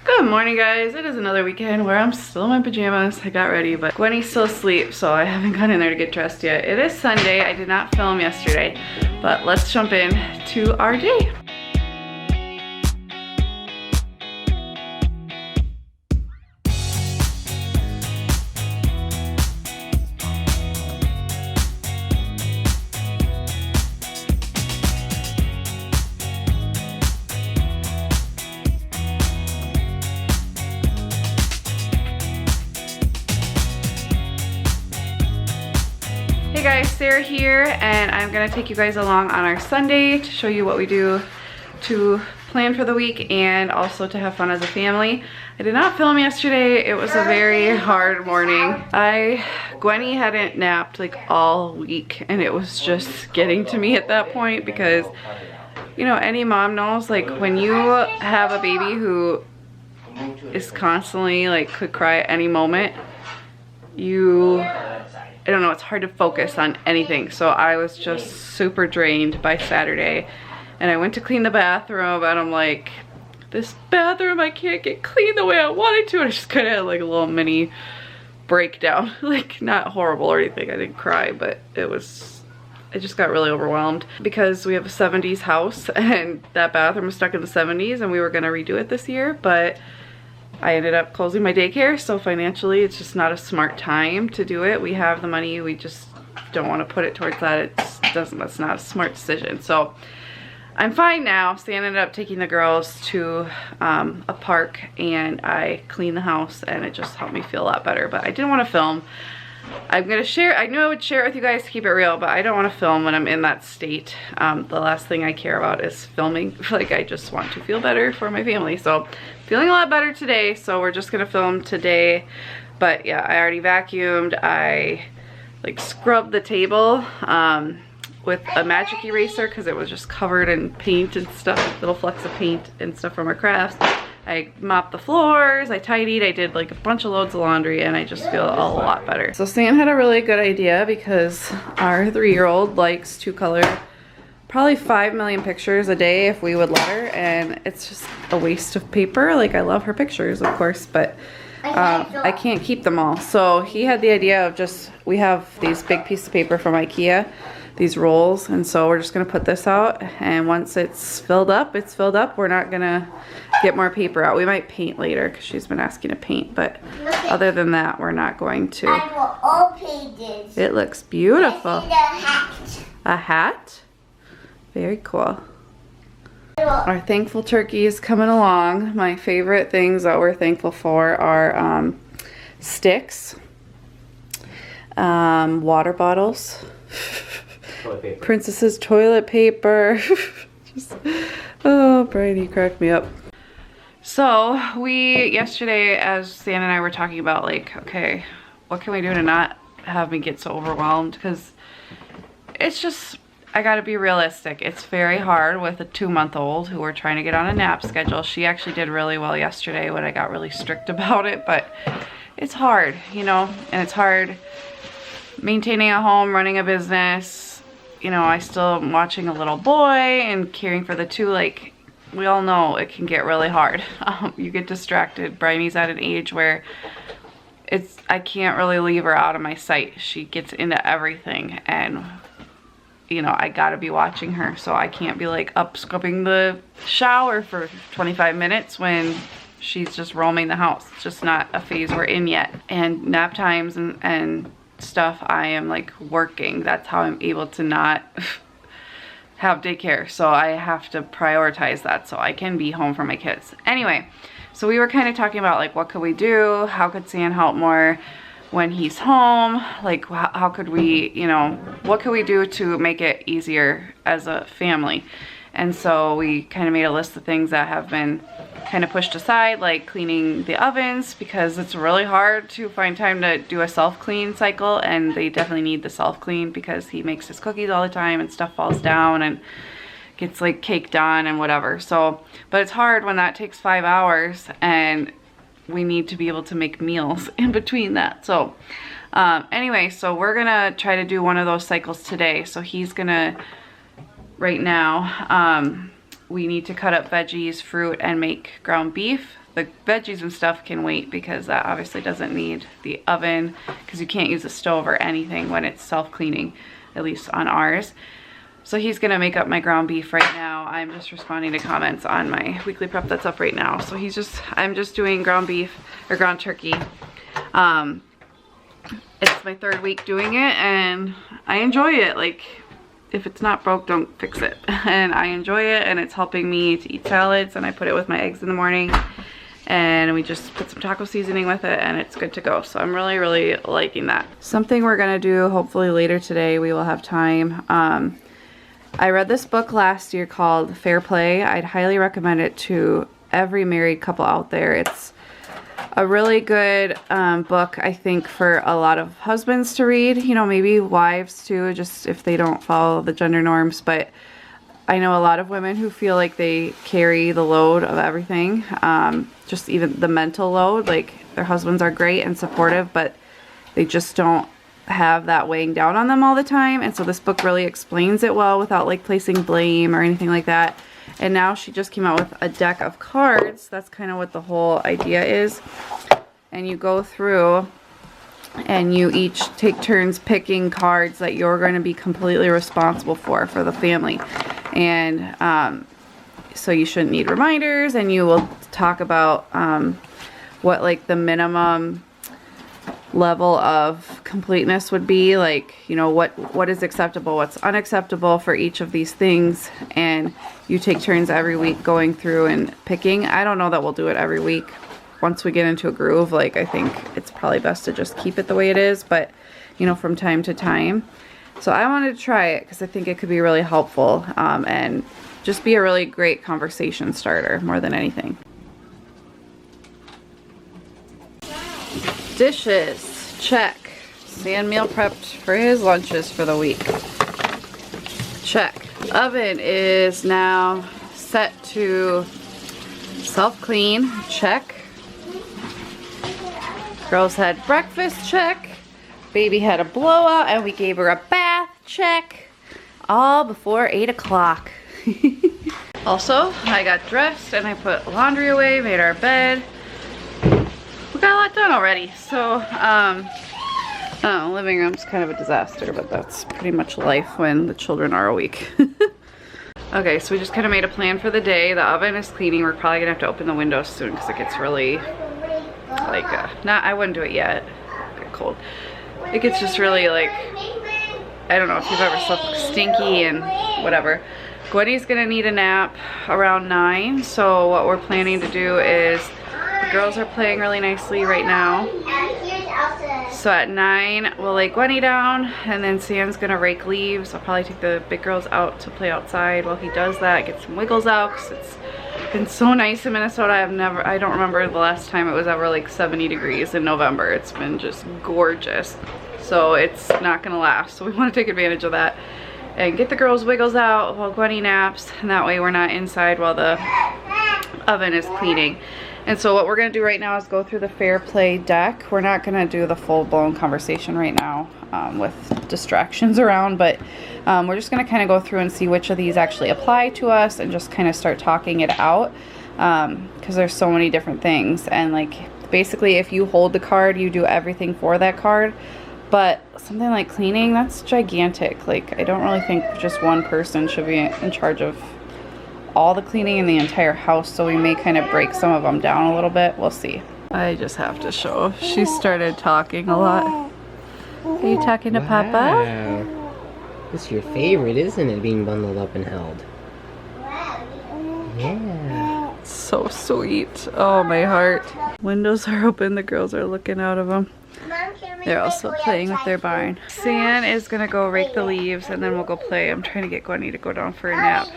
Good morning, guys. It is another weekend where I'm still in my pajamas. I got ready, but Gwenny's still asleep, so I haven't gone in there to get dressed yet. It is Sunday. I did not film yesterday, but let's jump in to our day. Hey guys, Sarah here, and I'm gonna take you guys along on our Sunday to show you what we do to plan for the week and also to have fun as a family. I did not film yesterday. It was a very hard morning. Gwenny hadn't napped like all week, and it was just getting to me at that point because, you know, any mom knows, like when you have a baby who is constantly like could cry at any moment, I don't know, it's hard to focus on anything. So I was just super drained by Saturday, and I went to clean the bathroom, and I'm like, this bathroom, I can't get clean the way I wanted to. And I just kind of had like a little mini breakdown. Like, not horrible or anything, I didn't cry, but I just got really overwhelmed because we have a 70s house and that bathroom was stuck in the 70s, and we were gonna redo it this year, but I ended up closing my daycare, so financially it's just not a smart time to do it. We have the money, we just don't want to put it towards that. That's not a smart decision. So I'm fine now. Stan ended up taking the girls to a park, and I cleaned the house, and it just helped me feel a lot better. But I didn't want to film. I'm gonna share, I knew I would share it with you guys to keep it real, but I don't want to film when I'm in that state. The last thing I care about is filming. Like, I just want to feel better for my family. So feeling a lot better today, so we're just gonna film today. But yeah, I already vacuumed. I like scrubbed the table with a magic eraser because it was just covered in paint and stuff, little flecks of paint and stuff from our crafts. I mopped the floors, I tidied, I did like a bunch of loads of laundry, and I just feel a lot better. So Sam had a really good idea because our 3-year-old likes to color probably 5 million pictures a day if we would let her, and it's just a waste of paper. Like, I love her pictures, of course, but I can't keep them all. So he had the idea of we have these big pieces of paper from IKEA, these rolls, and so we're just gonna put this out, and once it's filled up, it's filled up. We're not gonna get more paper out. We might paint later because she's been asking to paint, but other than that, we're not going to. I want all pages. It looks beautiful. I need a hat. A hat? Very cool. Our thankful turkey is coming along. My favorite things that we're thankful for are sticks, water bottles, Princess's toilet paper. Oh, Brady cracked me up. So yesterday, as Stan and I were talking about, like, okay, what can we do to not have me get so overwhelmed? Because it's just, I gotta be realistic. It's very hard with a 2-month-old who we're trying to get on a nap schedule. She actually did really well yesterday when I got really strict about it, but it's hard, you know, and it's hard maintaining a home, running a business. You know, I still am watching a little boy and caring for the 2. Like, we all know it can get really hard. You get distracted. Brownie's at an age where I can't really leave her out of my sight. She gets into everything, and you know, I gotta be watching her, so I can't be like up scrubbing the shower for 25 minutes when she's just roaming the house. It's just not a phase we're in yet. And nap times and stuff, I am like working. That's how I'm able to not have daycare. So I have to prioritize that so I can be home for my kids. Anyway, so we were kind of talking about like, what could we do? How could Sam help more when he's home? Like, how could we, you know, what could we do to make it easier as a family? And so we kind of made a list of things that have been kind of pushed aside, like cleaning the ovens, because it's really hard to find time to do a self-clean cycle, and they definitely need the self-clean because he makes his cookies all the time and stuff falls down and gets like caked on and whatever. So, but it's hard when that takes 5 hours and we need to be able to make meals in between that. So anyway, so we're gonna try to do one of those cycles today. So he's gonna, right now, we need to cut up veggies, fruit, and make ground beef. the veggies and stuff can wait because that obviously doesn't need the oven because you can't use a stove or anything when it's self-cleaning, at least on ours. So he's gonna make up my ground beef right now. I'm just responding to comments on my weekly prep that's up right now. So I'm just doing ground beef or ground turkey. It's my 3rd week doing it and I enjoy it. Like, if it's not broke, don't fix it. And I enjoy it, and it's helping me to eat salads, and I put it with my eggs in the morning, and we just put some taco seasoning with it, and it's good to go. So I'm really, really liking that. Something we're gonna do hopefully later today, we will have time. I read this book last year called Fair Play. I'd highly recommend it to every married couple out there. It's a really good book, I think, for a lot of husbands to read, you know, maybe wives too, just if they don't follow the gender norms. But I know a lot of women who feel like they carry the load of everything, just even the mental load. Like, their husbands are great and supportive, but they just don't have that weighing down on them all the time. And so this book really explains it well without like placing blame or anything like that. And now she just came out with a deck of cards. That's kind of what the whole idea is. And you go through and you each take turns picking cards that you're going to be completely responsible for the family. And so you shouldn't need reminders, and you will talk about what like the minimum level of completeness would be, like, you know, what is acceptable, what's unacceptable for each of these things. And you take turns every week going through and picking. I don't know that we'll do it every week. Once we get into a groove, like, I think it's probably best to just keep it the way it is, but you know, from time to time. So I wanted to try it because I think it could be really helpful, and just be a really great conversation starter more than anything. Dishes, check. Sam meal prepped for his lunches for the week. Check. Oven is now set to self-clean. Check. Girls had breakfast. Check. Baby had a blowout and we gave her a bath. Check. All before 8 o'clock. Also, I got dressed and I put laundry away, made our bed. Got a lot done already. So living room's kind of a disaster, but that's pretty much life when the children are awake. Okay, so we just kind of made a plan for the day. The oven is cleaning. We're probably gonna have to open the windows soon because it gets really like I wouldn't do it yet. It'll get cold. It gets just really like, I don't know if you've ever slept stinky and whatever. Gwenny's gonna need a nap around 9, so what we're planning to do is, the girls are playing really nicely right now. So at 9, we'll lay Gwenny down, and then Sam's gonna rake leaves. I'll probably take the big girls out to play outside while he does that, get some wiggles out, because it's been so nice in Minnesota. I don't remember the last time it was ever like 70 degrees in November. It's been just gorgeous. So it's not gonna last. So we wanna take advantage of that and get the girls wiggles out while Gwenny naps, and that way we're not inside while the oven is cleaning. And so what we're gonna do right now is go through the Fair Play deck. We're not gonna do the full-blown conversation right now with distractions around, but we're just gonna kind of go through and see which of these actually apply to us and just kind of start talking it out, because there's so many different things. And like, basically if you hold the card, you do everything for that card. But something like cleaning, that's gigantic. Like, I don't really think just one person should be in charge of all the cleaning in the entire house, so we may kind of break some of them down a little bit. We'll see. I just have to show. She started talking a lot. Are you talking to Papa? It's your favorite, isn't it, being bundled up and held? Yeah. So sweet. Oh, my heart. Windows are open. The girls are looking out of them. They're also playing with their barn. San is gonna go rake the leaves and then we'll go play. I'm trying to get Gwenny to go down for a nap.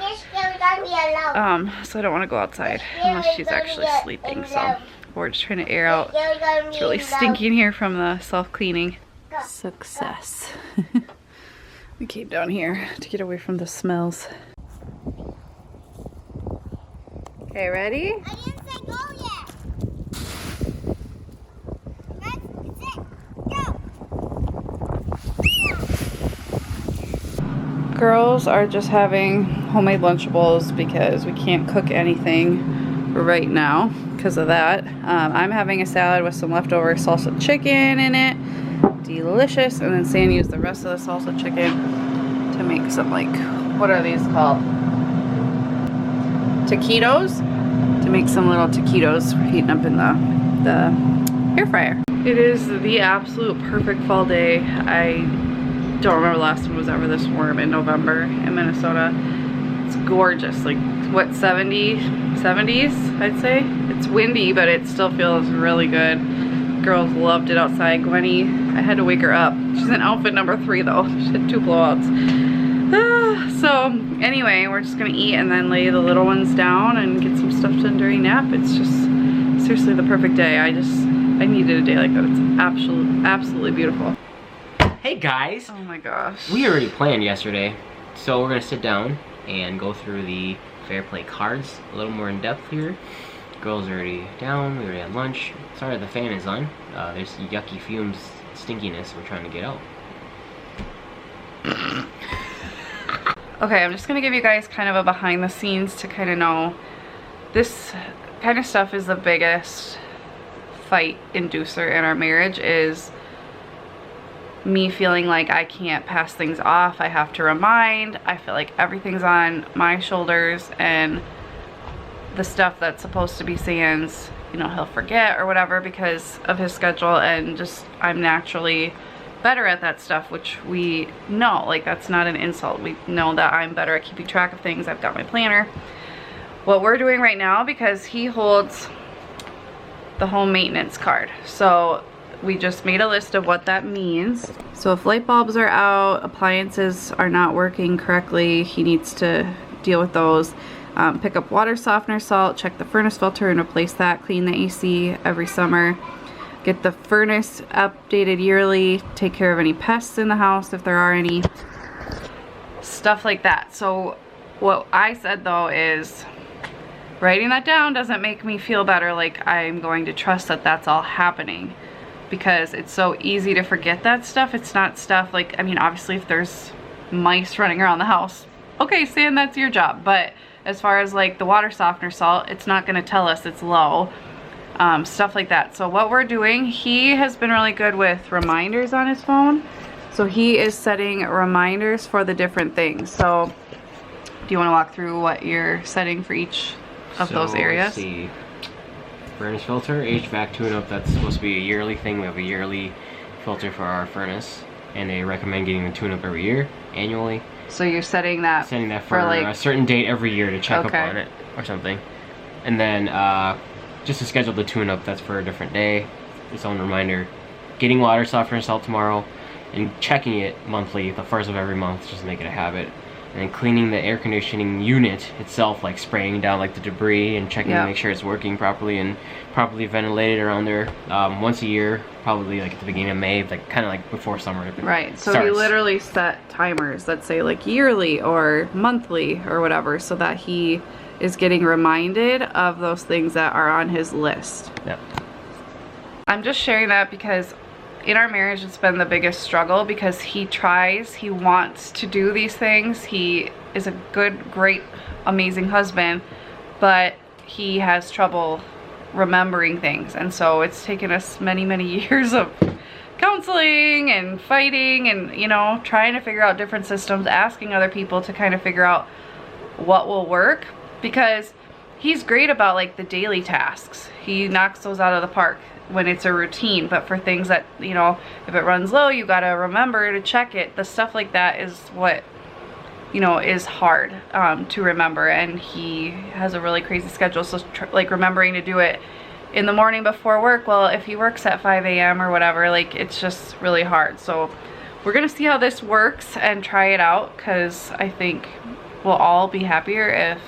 So I don't want to go outside unless she's actually sleeping. So we're just trying to air out. It's really stinky in here from the self-cleaning. Success. We came down here to get away from the smells. Okay, ready? I didn't say go yet. Girls are just having homemade Lunchables because we can't cook anything right now because of that. I'm having a salad with some leftover salsa chicken in it. Delicious. And then Sam used the rest of the salsa chicken to make some, like, what are these called? Taquitos? To make some little taquitos for heating up in the air fryer. It is the absolute perfect fall day. I don't remember the last time it was ever this warm in November in Minnesota. It's gorgeous, like what, 70s I'd say. It's windy, but it still feels really good. Girls loved it outside. Gwenny, I had to wake her up. She's in outfit number 3 though. She had 2 blowouts. So anyway, we're just gonna eat and then lay the little ones down and get some stuff done during nap. It's just seriously the perfect day. I needed a day like that. It's absolutely beautiful. Hey guys! Oh my gosh. We already planned yesterday, so we're gonna sit down and go through the Fair Play cards a little more in depth here. Girls are already down, we already had lunch. Sorry the fan is on. There's yucky fumes, stinkiness we're trying to get out. Okay, I'm just gonna give you guys kind of a behind the scenes to kind of know this kind of stuff is the biggest fight inducer in our marriage, is me feeling like I can't pass things off. I have to remind. I feel like everything's on my shoulders, and the stuff that's supposed to be Sam's, you know, he'll forget or whatever because of his schedule, and just I'm naturally better at that stuff, which we know, like, that's not an insult. We know that I'm better at keeping track of things. I've got my planner. What we're doing right now, because he holds the home maintenance card, so we just made a list of what that means. So if light bulbs are out, appliances are not working correctly, he needs to deal with those. Pick up water softener salt, check the furnace filter and replace that, clean the AC every summer, get the furnace updated yearly, take care of any pests in the house if there are any, stuff like that. So what I said though is, writing that down doesn't make me feel better, like I'm going to trust that that's all happening, because it's so easy to forget that stuff. It's not stuff like, I mean, obviously if there's mice running around the house, okay, Sam, that's your job. But as far as like the water softener salt, it's not going to tell us it's low. Stuff like that. So what we're doing, he has been really good with reminders on his phone. So he is setting reminders for the different things. So do you want to walk through what you're setting for each of those areas? Let's see. Furnace filter, HVAC tune-up, that's supposed to be a yearly thing. We have a yearly filter for our furnace, and they recommend getting the tune-up every year, annually. So you're setting that for like a certain date every year to check up on it or something. And then just to schedule the tune-up, that's for a different day, its own reminder. Getting water softener salt tomorrow and checking it monthly, the first of every month, just to make it a habit. And then cleaning the air conditioning unit itself, like spraying down like the debris and checking to make sure it's working properly and properly ventilated around there once a year, probably like at the beginning of May, like kind of like before summer. Right, so he literally set timers that say like yearly or monthly or whatever, so that he is getting reminded of those things that are on his list. Yep. I'm just sharing that because in our marriage it's been the biggest struggle, because he wants to do these things. He is a good, great, amazing husband, but he has trouble remembering things, and so it's taken us many years of counseling and fighting and, you know, trying to figure out different systems, asking other people to kind of figure out what will work, because he's great about like the daily tasks. He knocks those out of the park when it's a routine, but for things that, you know, if it runs low, you gotta remember to check it. The stuff like that is what, you know, is hard to remember, and he has a really crazy schedule, so like remembering to do it in the morning before work, well, if he works at 5 a.m. or whatever, like it's just really hard. So we're gonna see how this works and try it out, because I think we'll all be happier if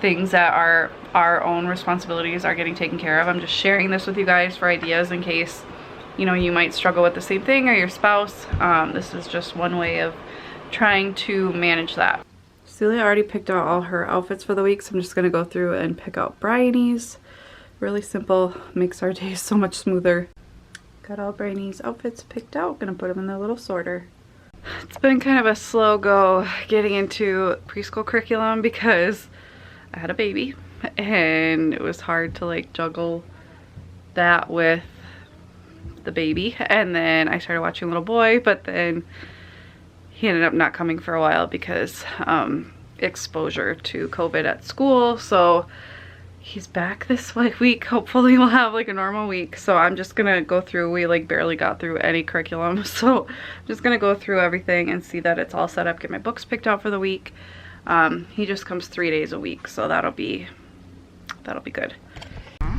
things that are our own responsibilities are getting taken care of. I'm just sharing this with you guys for ideas in case, you know, you might struggle with the same thing, or your spouse. This is just one way of trying to manage that. Celia already picked out all her outfits for the week, so I'm just gonna go through and pick out Brownies. Really simple, makes our days so much smoother. Got all Brownies outfits picked out, gonna put them in the little sorter. It's been kind of a slow go getting into preschool curriculum because I had a baby and it was hard to like juggle that with the baby. And then I started watching Little Boy, but then he ended up not coming for a while because exposure to COVID at school. So he's back this week. Hopefully we'll have like a normal week. So I'm just gonna go through, we like barely got through any curriculum. So I'm just gonna go through everything and see that it's all set up, get my books picked out for the week. He just comes 3 days a week, so that'll be good.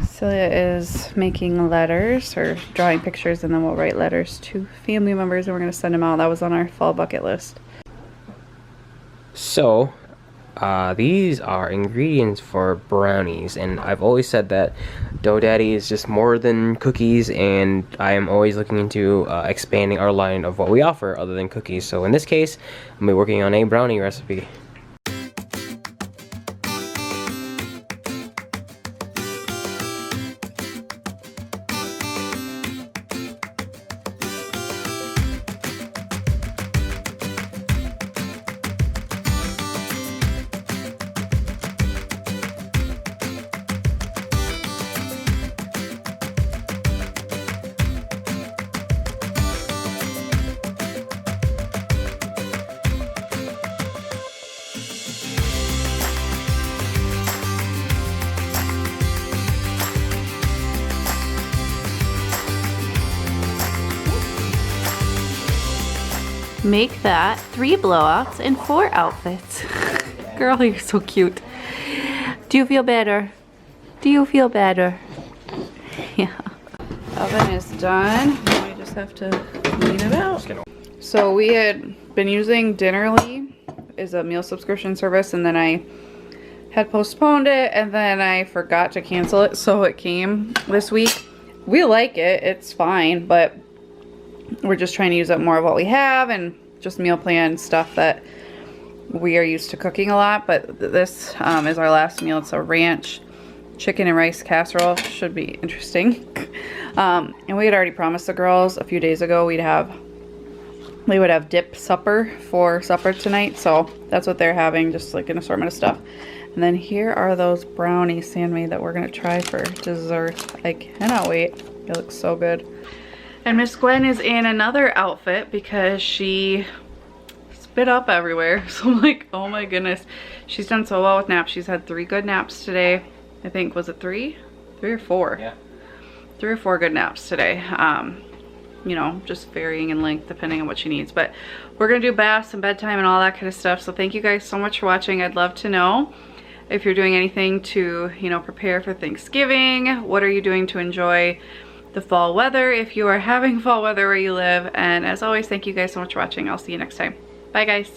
Celia is making letters or drawing pictures, and then we'll write letters to family members and we're gonna send them out. That was on our fall bucket list. So these are ingredients for brownies, and I've always said that Dough Daddy is just more than cookies, and I am always looking into expanding our line of what we offer other than cookies. So in this case, I'm gonna be working on a brownie recipe. Make that 3 blowouts and 4 outfits. Girl, you're so cute. Do you feel better? Do you feel better? Yeah. Oven is done. Now we just have to clean it out. So we had been using Dinnerly as a meal subscription service, and then I had postponed it, and then I forgot to cancel it, so it came this week. We like it, it's fine, but we're just trying to use up more of what we have and just meal plan stuff that we are used to cooking a lot. But this is our last meal. It's a ranch chicken and rice casserole. Should be interesting. And we had already promised the girls a few days ago we would have dip supper for supper tonight. So that's what they're having, just like an assortment of stuff. And then here are those brownies Sam made that we're gonna try for dessert. I cannot wait. It looks so good. And Miss Gwen is in another outfit because she spit up everywhere. So I'm like, oh my goodness. She's done so well with naps. She's had 3 good naps today. I think, was it 3? 3 or 4? Yeah. 3 or 4 good naps today. You know, just varying in length depending on what she needs. But we're gonna do baths and bedtime and all that kind of stuff. So thank you guys so much for watching. I'd love to know if you're doing anything to, you know, prepare for Thanksgiving. What are you doing to enjoy the fall weather, if you are having fall weather where you live? And as always, thank you guys so much for watching. I'll see you next time. Bye guys.